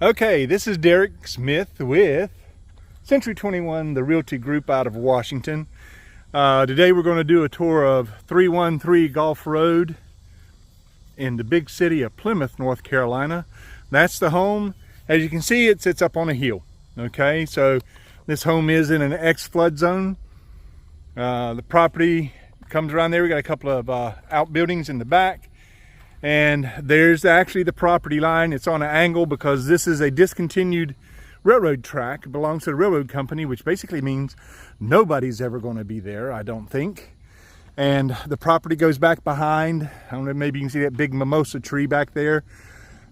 Okay, this is Derek Smith with Century 21, the Realty Group out of Washington. Today we're going to do a tour of 313 Gulf Road in the big city of Plymouth, North Carolina. That's the home. As you can see, it sits up on a hill. Okay, so this home is in an ex-flood zone. The property comes around there. We got a couple of outbuildings in the back. And there's actually the property line. It's on an angle because this is a discontinued railroad track. It belongs to the railroad company, which basically means nobody's ever going to be there, I don't think. And the property goes back behind. I don't know, maybe you can see that big mimosa tree back there.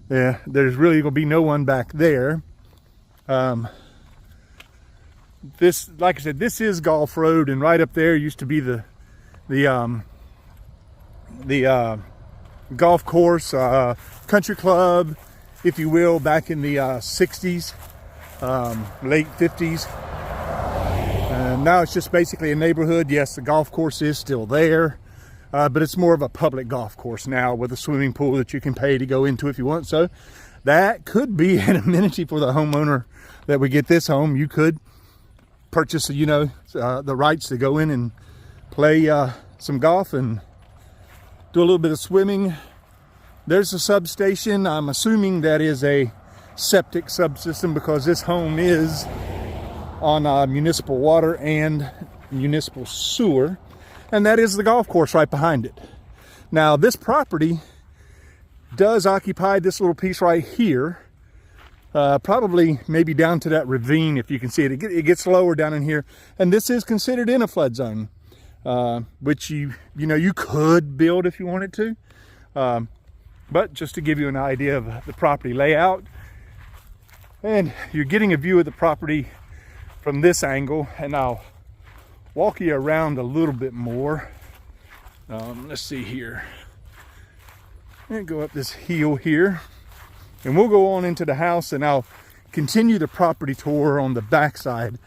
There's really going to be no one back there. This, like I said, this is Gulf Road, and right up there used to be the golf course, country club, if you will, back in the 60s, late 50s. Now it's just basically a neighborhood. Yes, the golf course is still there, but it's more of a public golf course now with a swimming pool that you can pay to go into if you want. So that could be an amenity for the homeowner that would get this home. You could purchase, the rights to go in and play some golf and do a little bit of swimming. There's a substation. I'm assuming that is a septic subsystem because this home is on municipal water and municipal sewer. And that is the golf course right behind it. Now, this property does occupy this little piece right here. Probably maybe down to that ravine, if you can see it. It gets lower down in here. And this is considered in a flood zone. Which you could build if you wanted to, but just to give you an idea of the property layout, and you're getting a view of the property from this angle, and I'll walk you around a little bit more. Let's see here, and go up this hill here, and we'll go on into the house, and I'll continue the property tour on the back side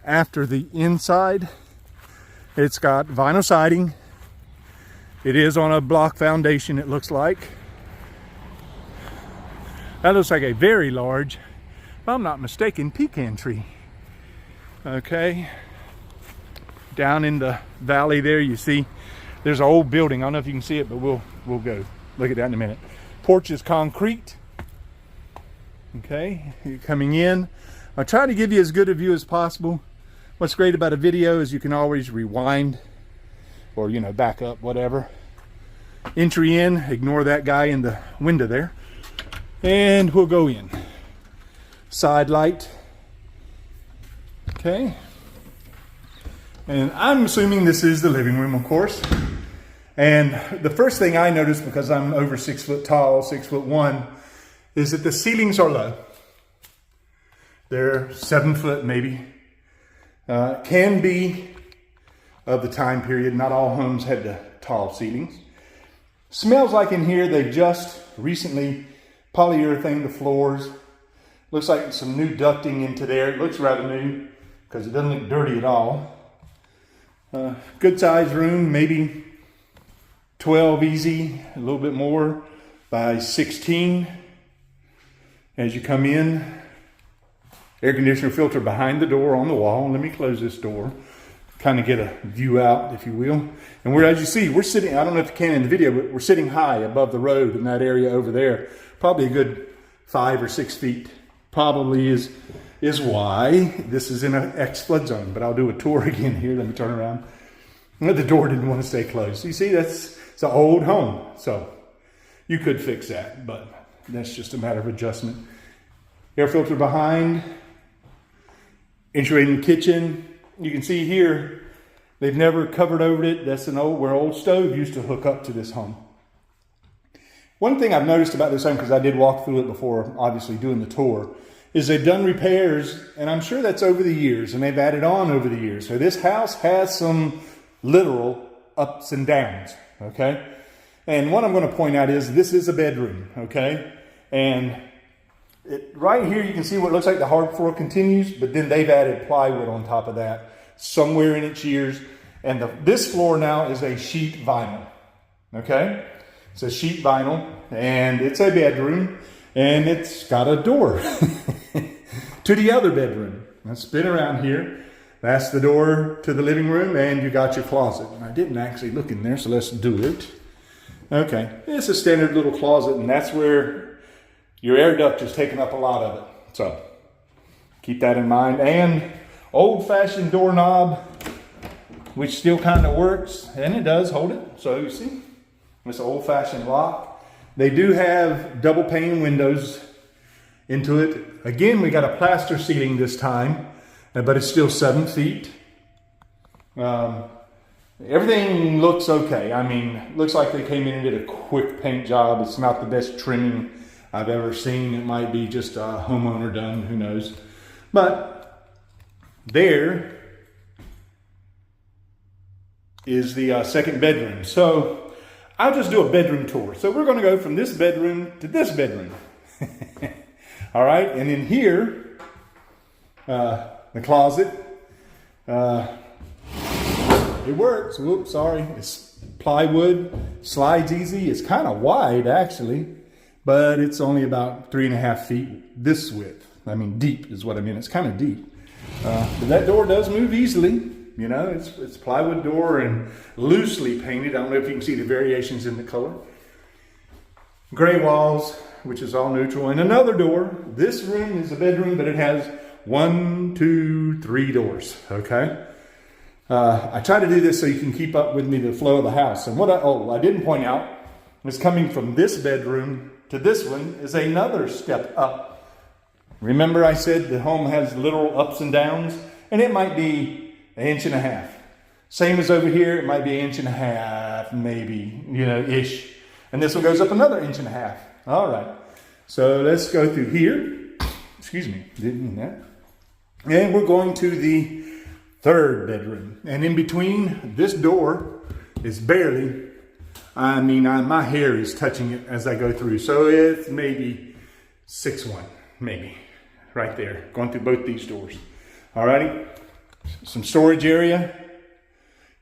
after the inside. It's got vinyl siding. It is on a block foundation, it looks like. That looks like a very large, if I'm not mistaken, pecan tree. Okay. Down in the valley there, you see there's an old building. I don't know if you can see it, but we'll go look at that in a minute. Porch is concrete. Okay, you're coming in. I'll try to give you as good a view as possible. What's great about a video is you can always rewind or, back up, whatever. Entry in, ignore that guy in the window there. And we'll go in. Side light. Okay. And I'm assuming this is the living room, of course. And the first thing I noticed, because I'm over 6 foot tall, 6'1", is that the ceilings are low. They're 7 foot maybe. Can be of the time period. Not all homes had the tall ceilings. Smells like in here they've just recently polyurethane the floors. Looks like some new ducting into there. It looks rather new because it doesn't look dirty at all. Good sized room, maybe 12 easy, a little bit more, by 16. As you come in, air conditioner filter behind the door on the wall. Let me close this door, kind of get a view out, if you will. And as you see, we're sitting, I don't know if you can in the video, but we're sitting high above the road in that area over there. Probably a good 5 or 6 feet. Probably is why this is in an ex-flood zone. But I'll do a tour again here. Let me turn around. The door didn't want to stay closed. You see, it's an old home. So you could fix that, but that's just a matter of adjustment. Air filter behind. Entry in the kitchen. You can see here, they've never covered over it. That's where old stove used to hook up to this home. One thing I've noticed about this home, because I did walk through it before, obviously doing the tour, is they've done repairs, and I'm sure that's over the years, and they've added on over the years. So this house has some literal ups and downs, okay? And what I'm going to point out is this is a bedroom, okay? And right here, you can see what looks like the hard floor continues, but then they've added plywood on top of that somewhere in its years. And this floor now is a sheet vinyl, okay? It's a sheet vinyl, and it's a bedroom. And it's got a door to the other bedroom. Let's spin around here. That's the door to the living room, and you got your closet. I didn't actually look in there, so let's do it. Okay, it's a standard little closet, and that's where your air duct is taking up a lot of it. So keep that in mind. And old-fashioned doorknob, which still kind of works, and it does hold it. So you see, it's an old-fashioned lock. They do have double pane windows into it. Again, we got a plaster ceiling this time, but it's still 7 feet. Everything looks okay. I mean, looks like they came in and did a quick paint job. It's not the best trimming I've ever seen. It might be just a homeowner done, who knows. But there is the second bedroom. So I'll just do a bedroom tour. So we're going to go from this bedroom to this bedroom. All right, and in here, the closet, it works. Whoops, sorry. It's plywood, slides easy. It's kind of wide actually, but it's only about 3.5 feet this width. I mean, deep is what I mean. It's kind of deep. But that door does move easily. You know, it's plywood door and loosely painted. I don't know if you can see the variations in the color. Gray walls, which is all neutral. And another door. This room is a bedroom, but it has 1, 2, 3 doors. Okay. I try to do this so you can keep up with me, the flow of the house. And what I didn't point out is coming from this bedroom to this one is another step up. Remember I said the home has little ups and downs, and it might be 1.5 inches. Same as over here, it might be 1.5 inches, maybe, you know, ish. And this one goes up another 1.5 inches. All right. So let's go through here. Excuse me, didn't mean that. And we're going to the third bedroom. And in between this door is barely, my hair is touching it as I go through. So it's maybe 6'1", maybe, right there, going through both these doors. Alrighty, some storage area,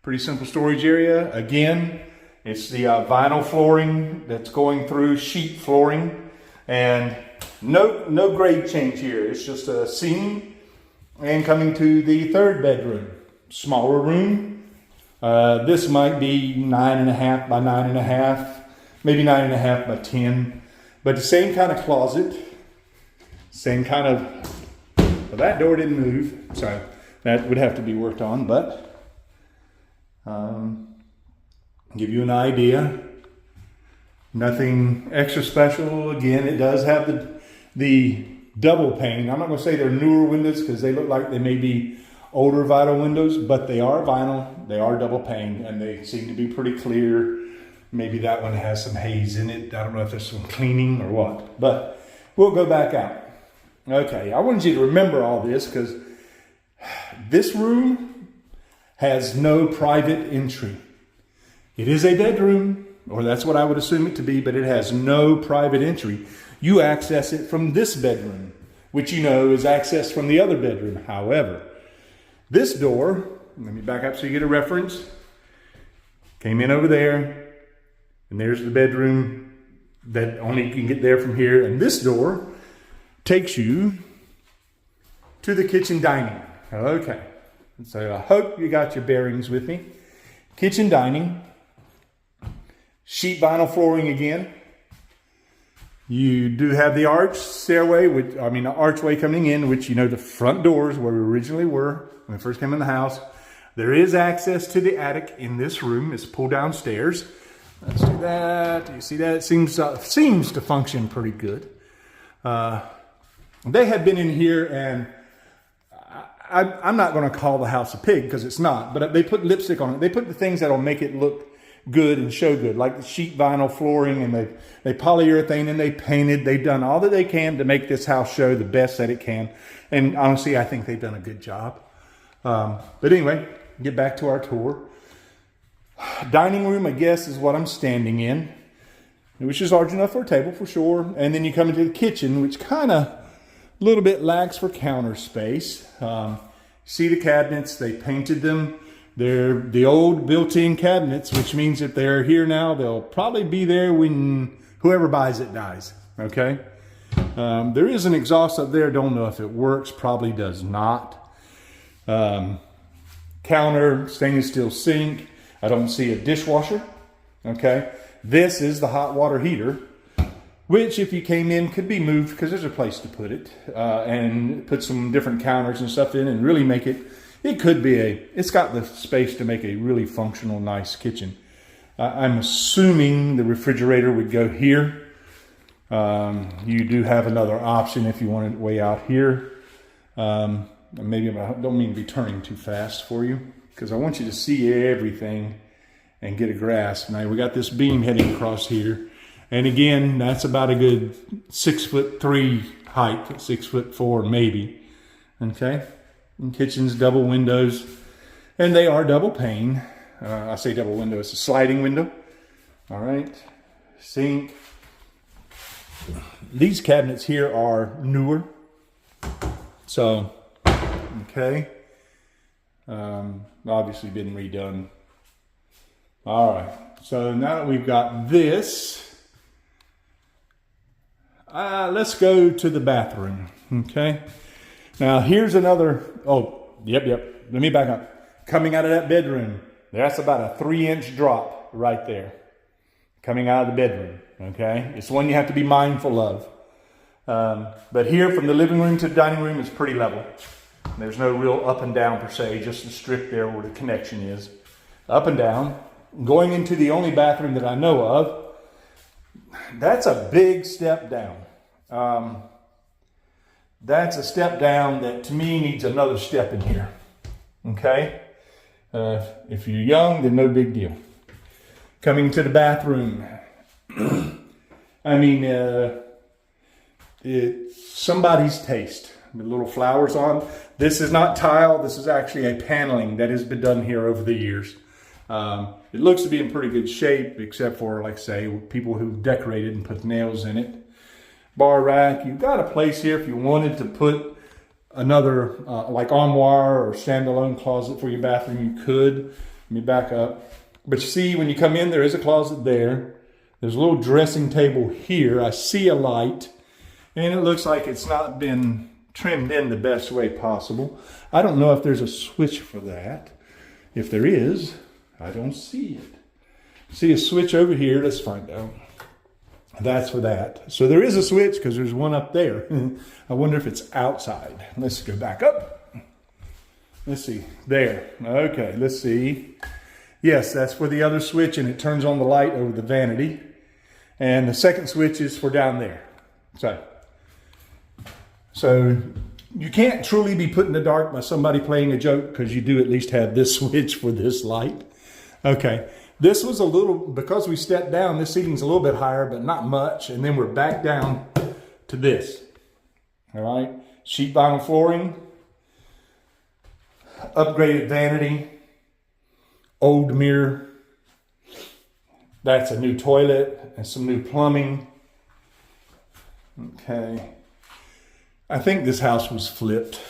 pretty simple storage area. Again, it's the vinyl flooring that's going through sheet flooring, and no grade change here. It's just a ceiling. And coming to the third bedroom, smaller room. This might be 9.5 by 9.5, maybe 9.5 by 10. But the same kind of closet, same kind of, well, that door didn't move, so that would have to be worked on, but give you an idea. Nothing extra special. Again, it does have the double pane. I'm not going to say they're newer windows because they look like they may be older vinyl windows, but they are vinyl, they are double pane, and they seem to be pretty clear. Maybe that one has some haze in it. I don't know if there's some cleaning or what, but we'll go back out. Okay, I wanted you to remember all this because this room has no private entry. It is a bedroom, or that's what I would assume it to be, but it has no private entry. You access it from this bedroom, which you know is accessed from the other bedroom. However, this door, let me back up so you get a reference, came in over there, and there's the bedroom that only you can get there from here. And this door takes you to the kitchen dining. Okay, so I hope you got your bearings with me. Kitchen dining, sheet vinyl flooring again. You do have the arch stairway, the archway coming in, which, you know, the front doors where we originally were when we first came in the house. There is access to the attic in this room. It's pull down stairs. Let's do that. Do you see that? It seems to function pretty good. They had been in here, and I'm not going to call the house a pig because it's not, but they put lipstick on it. They put the things that'll make it look good and show good, like the sheet vinyl flooring, and they polyurethane, and they painted. They've done all that they can to make this house show the best that it can. And honestly, I think they've done a good job. But anyway, get back to our tour. Dining room, I guess, is what I'm standing in, which is large enough for a table for sure. And then you come into the kitchen, which kind of a little bit lacks for counter space. See the cabinets, they painted them. They're the old built-in cabinets, which means if they're here now, they'll probably be there when whoever buys it dies, okay? There is an exhaust up there. Don't know if it works. Probably does not. Counter, stainless steel sink. I don't see a dishwasher. Okay. This is the hot water heater, which if you came in could be moved because there's a place to put it and put some different counters and stuff in and really make it, it's got the space to make a really functional, nice kitchen. I'm assuming the refrigerator would go here. You do have another option if you want it way out here. Maybe I don't mean to be turning too fast for you because I want you to see everything and get a grasp. Now we got this beam heading across here. And again, that's about a good 6'3" height, 6'4" maybe. Okay. And kitchen's double windows. And they are double pane. I say double window, it's a sliding window. All right. Sink. These cabinets here are newer. So, okay. Obviously been redone. All right. So now that we've got this, let's go to the bathroom. Okay. Now here's another, yep. Let me back up. Coming out of that bedroom, that's about a 3-inch drop right there. Coming out of the bedroom. Okay. It's one you have to be mindful of. But here from the living room to the dining room is pretty level. There's no real up and down per se, just the strip there where the connection is. Up and down. Going into the only bathroom that I know of, that's a big step down. That's a step down that to me needs another step in here. Okay? If you're young, then no big deal. Coming to the bathroom. I mean, it's somebody's taste. With little flowers on. This is not tile. This is actually a paneling that has been done here over the years. It looks to be in pretty good shape, except for, like I say, people who decorated and put nails in it. Bar rack. You've got a place here if you wanted to put another, like armoire or standalone closet for your bathroom, you could. Let me back up. But you see, when you come in, there is a closet there. There's a little dressing table here. I see a light, and it looks like it's not been trimmed in the best way possible. I don't know if there's a switch for that. If there is, I don't see it. See a switch over here. Let's find out. That's for that. So there is a switch because there's one up there. I wonder if it's outside. Let's go back up. Let's see. There. Okay, let's see. Yes, that's for the other switch, and it turns on the light over the vanity. And the second switch is for down there. So you can't truly be put in the dark by somebody playing a joke because you do at least have this switch for this light. Okay. This was a little, because we stepped down, this seating's a little bit higher, but not much. And then we're back down to this. All right. Sheet vinyl flooring. Upgraded vanity. Old mirror. That's a new toilet and some new plumbing. Okay. I think this house was flipped.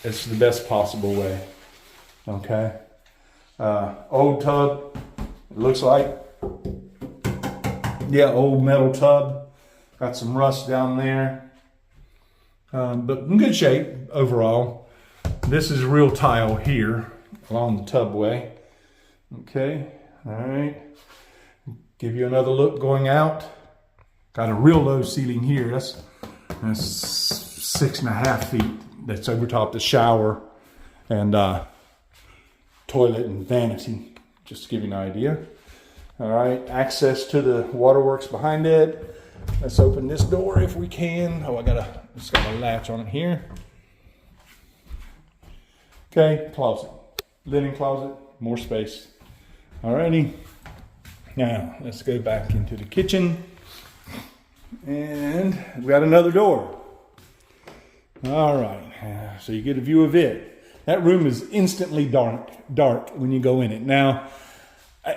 It's the best possible way. Okay. Old tub. It looks like. Yeah, old metal tub. Got some rust down there. But in good shape overall. This is real tile here along the tubway. Okay. All right. Give you another look going out. Got a real low ceiling here. That's 6.5 feet. That's over top the shower and toilet and vanity. Just to give you an idea. All right, access to the waterworks behind it. Let's open this door if we can. Oh, it's got a latch on it here. Okay, closet. Linen closet, more space. All righty. Now, let's go back into the kitchen. And we got another door. All right, so you get a view of it. That room is instantly dark when you go in it. Now,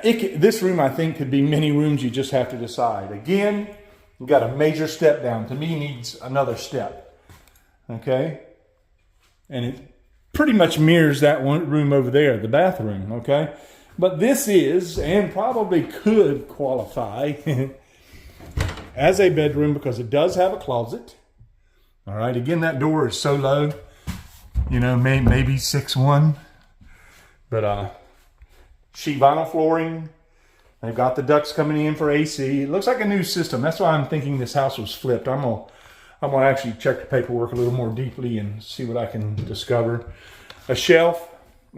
this room, I think, could be many rooms. You just have to decide. Again, you've got a major step down. To me, needs another step. Okay? And it pretty much mirrors that one room over there, the bathroom. Okay? But this is, and probably could qualify as a bedroom because it does have a closet. All right, again, that door is so low, you know, maybe 6'1", but sheet vinyl flooring. They've got the ducts coming in for AC. It looks like a new system. That's why I'm thinking this house was flipped. I'm gonna actually check the paperwork a little more deeply and see what I can discover. A shelf,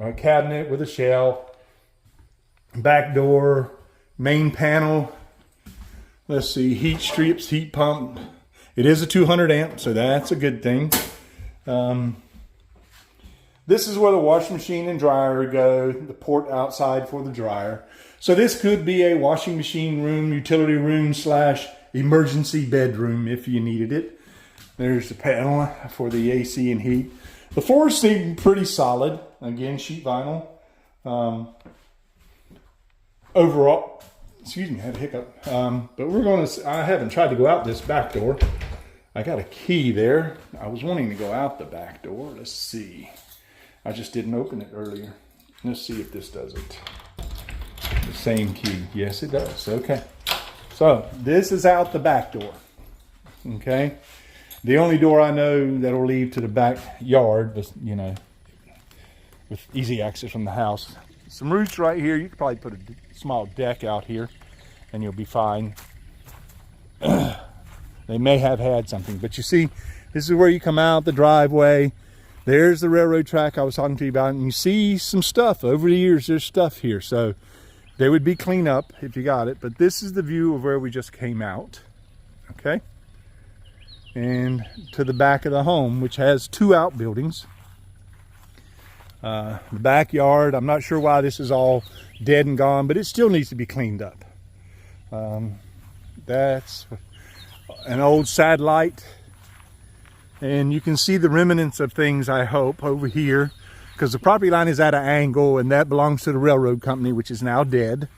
a cabinet with a shelf, back door, main panel. Let's see, heat strips, heat pump. It is a 200 amp, so that's a good thing. This is where the washing machine and dryer go, the port outside for the dryer. So this could be a washing machine room, utility room / emergency bedroom if you needed it. There's the panel for the AC and heat. The floors seem pretty solid. Again, sheet vinyl. Overall, excuse me, I had a hiccup. But we're going to, I haven't tried to go out this back door. I got a key there. I was wanting to go out the back door. Let's see. I just didn't open it earlier. Let's see if this does it. The same key. Yes, it does. Okay. So this is out the back door. Okay. The only door I know that'll lead to the backyard, was, you know, with easy access from the house. Some roots right here. You could probably put a small deck out here and you'll be fine. They may have had something, but you see, this is where you come out the driveway. There's the railroad track I was talking to you about, and you see some stuff. Over the years, there's stuff here, so they would be cleaned up if you got it. But this is the view of where we just came out, okay? And to the back of the home, which has 2 outbuildings. The backyard, I'm not sure why this is all dead and gone, but it still needs to be cleaned up. That's an old satellite. And you can see the remnants of things, I hope, over here, because the property line is at an angle, and that belongs to the railroad company, which is now dead.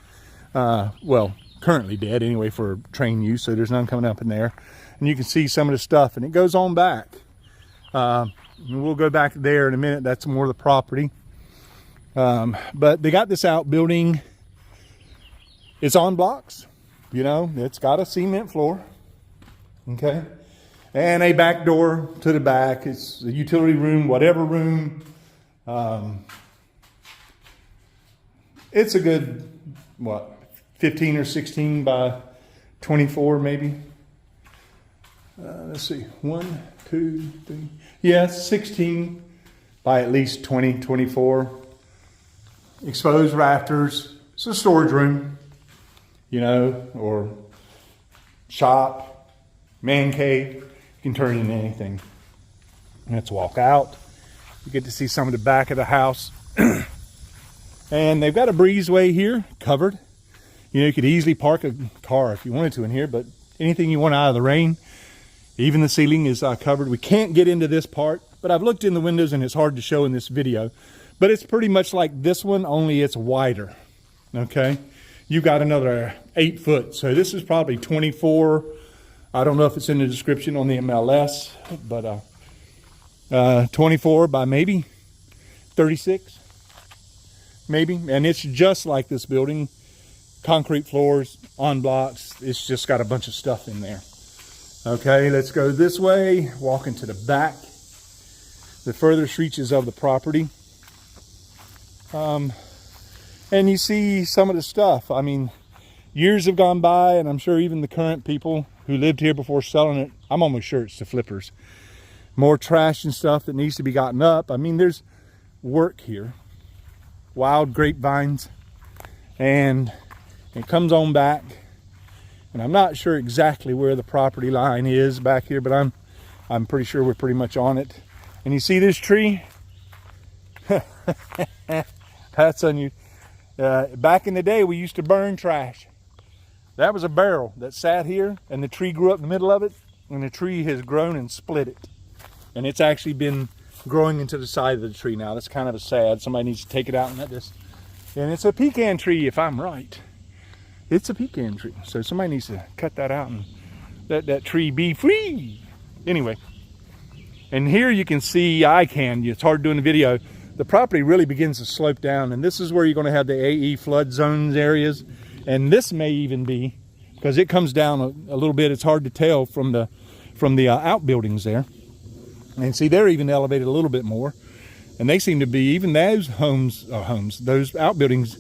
Well, currently dead anyway for train use, so there's none coming up in there. And you can see some of the stuff, and it goes on back. We'll go back there in a minute. That's more of the property. But they got this outbuilding. It's on blocks. You know, it's got a cement floor. Okay. And a back door to the back. It's a utility room, whatever room. It's a good, what, 15 or 16 by 24 maybe. Let's see, 1, 2, 3. Yeah, it's 16 by at least 20, 24. Exposed rafters. It's a storage room, you know, or shop, man cave. You can turn it into anything. Let's walk out. You get to see some of the back of the house. And they've got a breezeway here covered. You know, you could easily park a car if you wanted to in here, but anything you want out of the rain. Even the ceiling is covered. We can't get into this part, but I've looked in the windows and it's hard to show in this video. But it's pretty much like this one, only it's wider. Okay? You got another 8 foot. So this is probably 24. I don't know if it's in the description on the MLS, but 24 by maybe 36, maybe. And it's just like this building. Concrete floors, on blocks. It's just got a bunch of stuff in there. Okay, let's go this way, walk into the back, the furthest reaches of the property. And you see some of the stuff. I mean, years have gone by, and I'm sure even the current people who lived here before selling it, I'm almost sure it's the flippers. More trash and stuff that needs to be gotten up. I mean, there's work here. Wild grapevines. And it comes on back. And I'm not sure exactly where the property line is back here, but I'm pretty sure we're pretty much on it. And you see this tree? That's unusual. Back in the day, we used to burn trash. That was a barrel that sat here, and the tree grew up in the middle of it, and the tree has grown and split it. And it's actually been growing into the side of the tree now. That's kind of sad. Somebody needs to take it out and let this. And it's a pecan tree, if I'm right. It's a pecan tree. So somebody needs to cut that out and let that tree be free. Anyway. And here you can see, it's hard doing the video. The property really begins to slope down. And this is where you're going to have the AE flood zones areas. And this may even be, because it comes down a little bit. It's hard to tell from the outbuildings there. And see, they're even elevated a little bit more. And they seem to be, even those those outbuildings,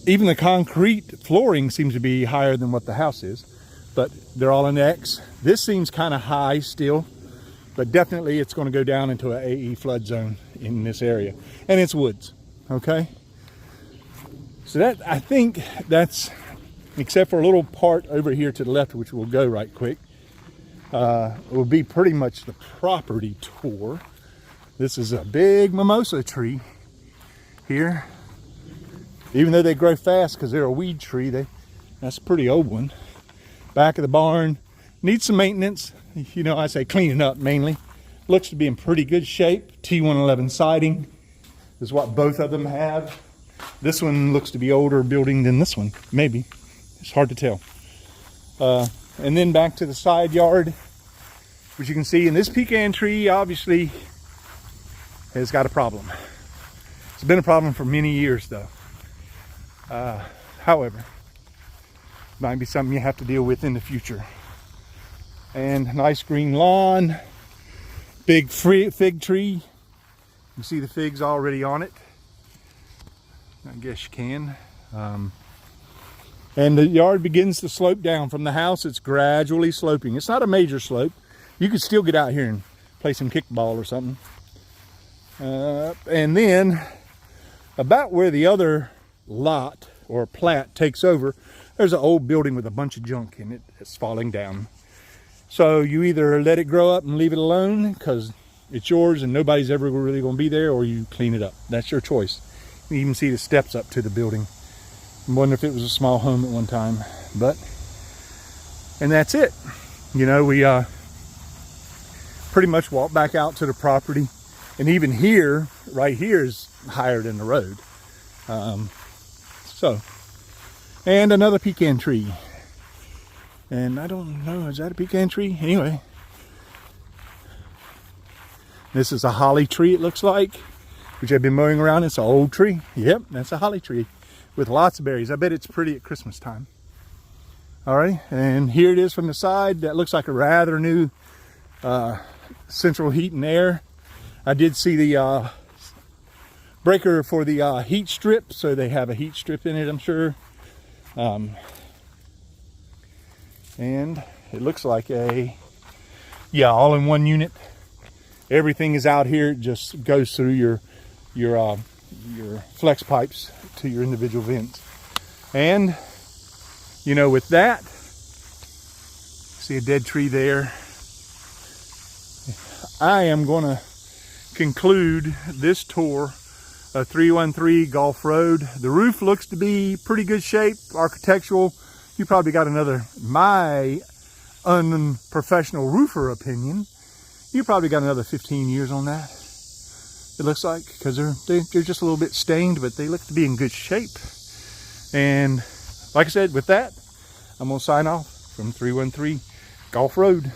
even the concrete flooring seems to be higher than what the house is. But they're all in X. This seems kind of high still, but definitely it's going to go down into an AE flood zone in this area. And it's woods, okay? So that, I think that's, except for a little part over here to the left, which we'll go right quick, will be pretty much the property tour. This is a big mimosa tree here. Even though they grow fast because they're a weed tree, that's a pretty old one. Back of the barn, needs some maintenance. You know, I say cleaning up mainly. Looks to be in pretty good shape. T111 siding is what both of them have. This one looks to be older building than this one, maybe. It's hard to tell. And then back to the side yard, which you can see in this pecan tree obviously has got a problem. It's been a problem for many years though. However, might be something you have to deal with in the future. And nice green lawn, big fig tree. You see the figs already on it. I guess you can. And the yard begins to slope down from the house. It's gradually sloping. It's not a major slope. You could still get out here and play some kickball or something. And then about where the other lot or plat takes over, there's an old building with a bunch of junk in it. It's falling down. So you either let it grow up and leave it alone because it's yours and nobody's ever really going to be there, or you clean it up. That's your choice. You can even see the steps up to the building. I wonder if it was a small home at one time. And that's it. You know, we pretty much walk back out to the property. And even here, right here is higher than the road. And another pecan tree. And I don't know, is that a pecan tree? Anyway. This is a holly tree, it looks like, which I've been mowing around. It's an old tree. Yep, that's a holly tree with lots of berries. I bet it's pretty at Christmas time. All right, and here it is from the side. That looks like a rather new central heat and air. I did see the breaker for the heat strip, so they have a heat strip in it, I'm sure. And it looks like all in one unit. Everything is out here. It just goes through your flex pipes to your individual vents. And you know, with that, see a dead tree there. I am going to conclude this tour of 313 Gulf Road. The roof looks to be pretty good shape, architectural. You probably got my unprofessional roofer opinion, you probably got another 15 years on that. It looks like, because they're just a little bit stained, but they look to be in good shape. And like I said, with that, I'm going to sign off from 313 Gulf Road.